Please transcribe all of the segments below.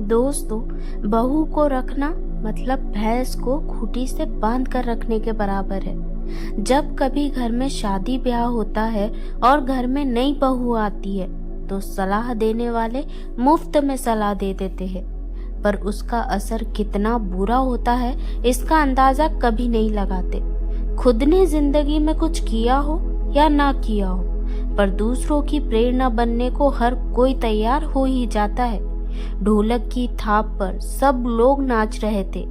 दोस्तों, बहू को रखना मतलब भैंस को खूंटी से बांध कर रखने के बराबर है। जब कभी घर में शादी ब्याह होता है और घर में नई बहू आती है तो सलाह देने वाले मुफ्त में सलाह दे देते हैं, पर उसका असर कितना बुरा होता है इसका अंदाजा कभी नहीं लगाते। खुद ने जिंदगी में कुछ किया हो या ना किया हो, पर दूसरों की प्रेरणा बनने को हर कोई तैयार हो ही जाता है। ढोलक की थाप पर सब लोग नाच रहे थे।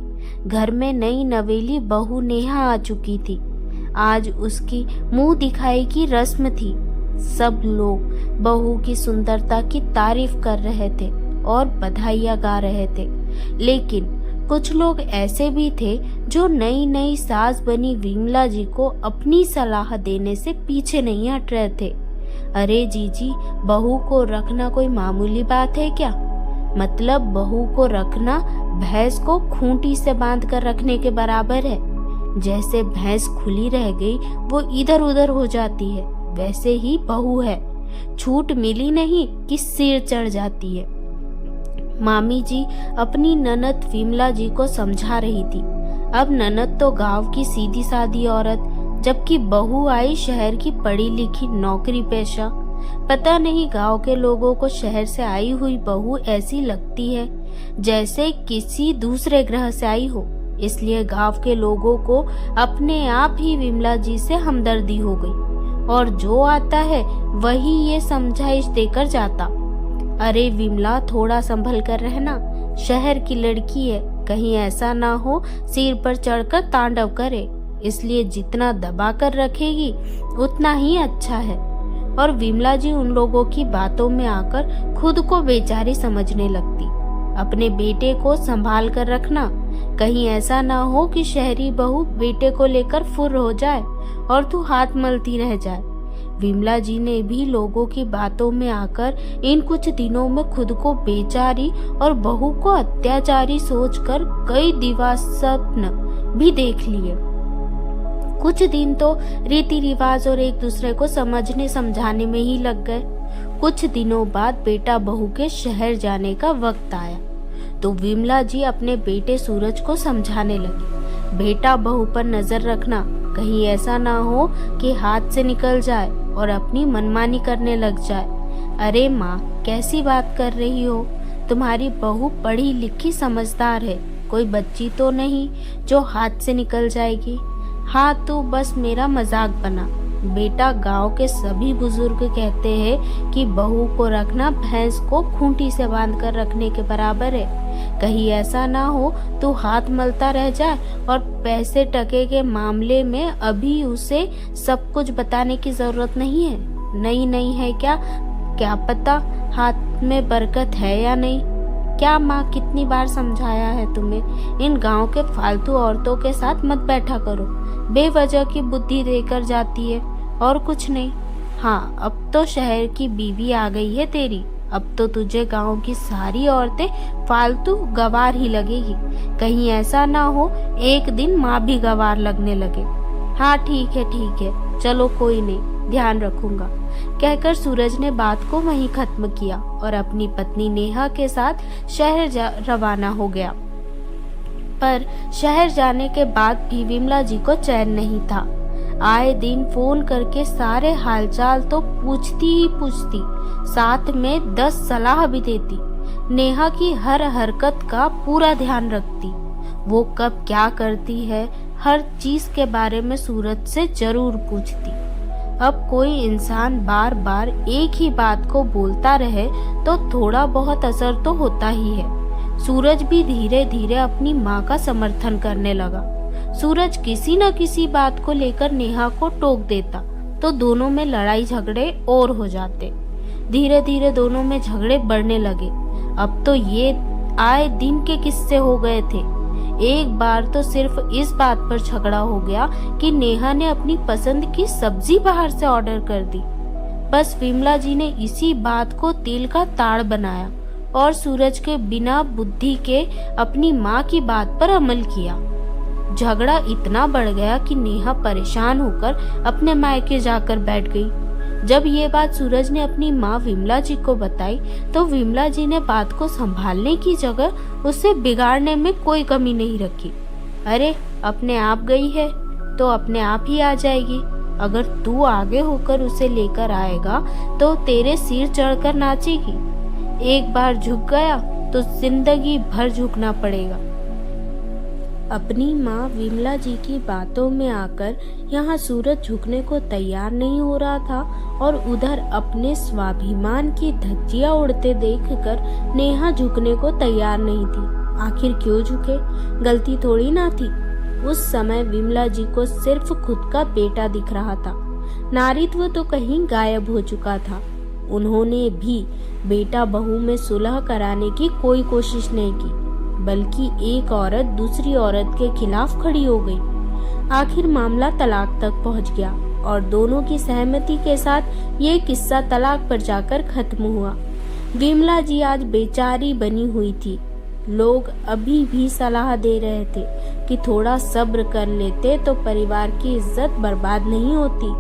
घर में नई नवेली बहू नेहा आ चुकी थी। आज उसकी मुंह दिखाई की रस्म थी। सब लोग बहू की सुंदरता की तारीफ कर रहे थे और बधाइयां गा रहे थे, लेकिन कुछ लोग ऐसे भी थे जो नई नई सास बनी विमला जी को अपनी सलाह देने से पीछे नहीं हट रहे थे। अरे जीजी, बहू को रखना कोई मामूली बात है क्या? मतलब बहू को रखना भैंस को खूंटी से बांध कर रखने के बराबर है। जैसे भैंस खुली रह गई वो इधर उधर हो जाती है, वैसे ही बहू है, छूट मिली नहीं कि सिर चढ़ जाती है। मामी जी अपनी ननद विमला जी को समझा रही थी। अब ननद तो गांव की सीधी सादी औरत, जबकि बहू आई शहर की पढ़ी लिखी नौकरी पेशा। पता नहीं गांव के लोगों को शहर से आई हुई बहू ऐसी लगती है जैसे किसी दूसरे ग्रह से आई हो, इसलिए गांव के लोगों को अपने आप ही विमला जी से हमदर्दी हो गई और जो आता है वही ये समझाइश देकर जाता। अरे विमला, थोड़ा संभल कर रहना, शहर की लड़की है, कहीं ऐसा ना हो सिर पर चढ़कर तांडव करे, इसलिए जितना दबा कर रखेगी उतना ही अच्छा है। और विमला जी उन लोगों की बातों में आकर खुद को बेचारी समझने लगती। अपने बेटे को संभाल कर रखना, कहीं ऐसा ना हो कि शहरी बहू बेटे को लेकर फुर्र हो जाए और तू हाथ मलती रह जाए। विमला जी ने भी लोगों की बातों में आकर इन कुछ दिनों में खुद को बेचारी और बहू को अत्याचारी सोचकर कई दिवा स्वप्न भी देख लिए। कुछ दिन तो रीति रिवाज और एक दूसरे को समझने समझाने में ही लग गए। कुछ दिनों बाद बेटा बहू के शहर जाने का वक्त आया तो विमला जी अपने बेटे सूरज को समझाने लगी, बेटा बहू पर नजर रखना, कहीं ऐसा ना हो कि हाथ से निकल जाए और अपनी मनमानी करने लग जाए। अरे माँ, कैसी बात कर रही हो? तुम्हारी बहू पढ़ी लिखी समझदार है, कोई बच्ची तो नहीं जो हाथ से निकल जाएगी। हाँ, तू बस मेरा मजाक बना। बेटा, गांव के सभी बुजुर्ग कहते हैं कि बहू को रखना भैंस को खूंटी से बांध कर रखने के बराबर है। कहीं ऐसा ना हो तू हाथ मलता रह जाए और पैसे टके के मामले में अभी उसे सब कुछ बताने की जरूरत नहीं है। नहीं है क्या पता हाथ में बरकत है या नहीं। क्या माँ, कितनी बार समझाया है तुम्हें, इन गांव के फालतू औरतों के साथ मत बैठा करो, बेवजह की बुद्धि देकर जाती है और कुछ नहीं। हाँ, अब तो शहर की बीवी आ गई है तेरी, अब तो तुझे गांव की सारी औरतें फालतू गवार ही लगेगी। कहीं ऐसा ना हो एक दिन माँ भी गवार लगने लगे। हाँ ठीक है, चलो कोई नहीं, ध्यान रखूंगा, कहकर सूरज ने बात को वहीं खत्म किया और अपनी पत्नी नेहा के साथ शहर रवाना हो गया। पर शहर जाने के बाद भी विमला जी को चैन नहीं था। आए दिन फोन करके सारे हालचाल तो पूछती ही पूछती, साथ में 10 सलाह भी देती। नेहा की हर हरकत का पूरा ध्यान रखती, वो कब क्या करती है हर चीज के बारे में सूरज से जरूर पूछती। अब कोई इंसान बार बार एक ही बात को बोलता रहे तो थोड़ा बहुत असर तो होता ही है। सूरज भी धीरे धीरे अपनी माँ का समर्थन करने लगा। सूरज किसी न किसी बात को लेकर नेहा को टोक देता तो दोनों में लड़ाई झगड़े और हो जाते। धीरे धीरे दोनों में झगड़े बढ़ने लगे। अब तो ये आए दिन के किस्से हो गए थे। एक बार तो सिर्फ इस बात पर झगड़ा हो गया कि नेहा ने अपनी पसंद की सब्जी बाहर से ऑर्डर कर दी। बस विमला जी ने इसी बात को तिल का ताड़ बनाया और सूरज के बिना बुद्धि के अपनी माँ की बात पर अमल किया। झगड़ा इतना बढ़ गया कि नेहा परेशान होकर अपने मायके जाकर बैठ गई। जब ये बात सूरज ने अपनी माँ विमला जी को बताई तो विमला जी ने बात को संभालने की जगह उसे बिगाड़ने में कोई कमी नहीं रखी। अरे अपने आप गई है तो अपने आप ही आ जाएगी। अगर तू आगे होकर उसे लेकर आएगा तो तेरे सिर चढ़कर नाचेगी। एक बार झुक गया तो जिंदगी भर झुकना पड़ेगा। अपनी माँ विमला जी की बातों में आकर यहाँ सूरज झुकने को तैयार नहीं हो रहा था और उधर अपने स्वाभिमान की धज्जियां उड़ते देखकर नेहा झुकने को तैयार नहीं थी। आखिर क्यों झुके? गलती थोड़ी ना थी। उस समय विमला जी को सिर्फ खुद का बेटा दिख रहा था। नारीत्व तो कहीं गायब हो चुका था। उन्होंने भी बेटा बहू में सुलह कराने की कोई कोशिश नहीं की, बल्कि एक औरत दूसरी औरत के खिलाफ खड़ी हो गई। आखिर मामला तलाक तक पहुंच गया और दोनों की सहमति के साथ ये किस्सा तलाक पर जाकर खत्म हुआ। विमला जी आज बेचारी बनी हुई थी। लोग अभी भी सलाह दे रहे थे कि थोड़ा सब्र कर लेते तो परिवार की इज्जत बर्बाद नहीं होती।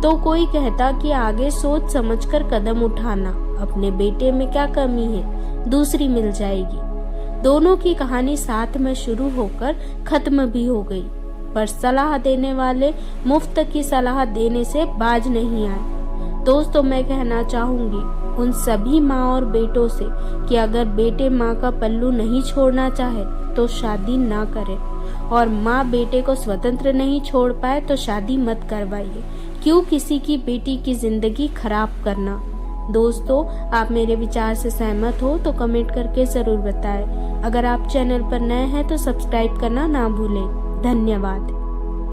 तो कोई कहता कि आगे सोच समझकर कदम उठाना, अपने बेटे में क्या कमी है, दूसरी मिल जाएगी। दोनों की कहानी साथ में शुरू होकर खत्म भी हो गई, पर सलाह देने वाले मुफ्त की सलाह देने से बाज नहीं आए। दोस्तों, मैं कहना चाहूंगी उन सभी माँ और बेटों से कि अगर बेटे माँ का पल्लू नहीं छोड़ना चाहे तो शादी ना करें, और माँ बेटे को स्वतंत्र नहीं छोड़ पाए तो शादी मत करवाइए। क्यों किसी की बेटी की जिंदगी खराब करना। दोस्तों, आप मेरे विचार से सहमत हो तो कमेंट करके जरूर बताएं। अगर आप चैनल पर नए हैं तो सब्सक्राइब करना ना भूलें। धन्यवाद।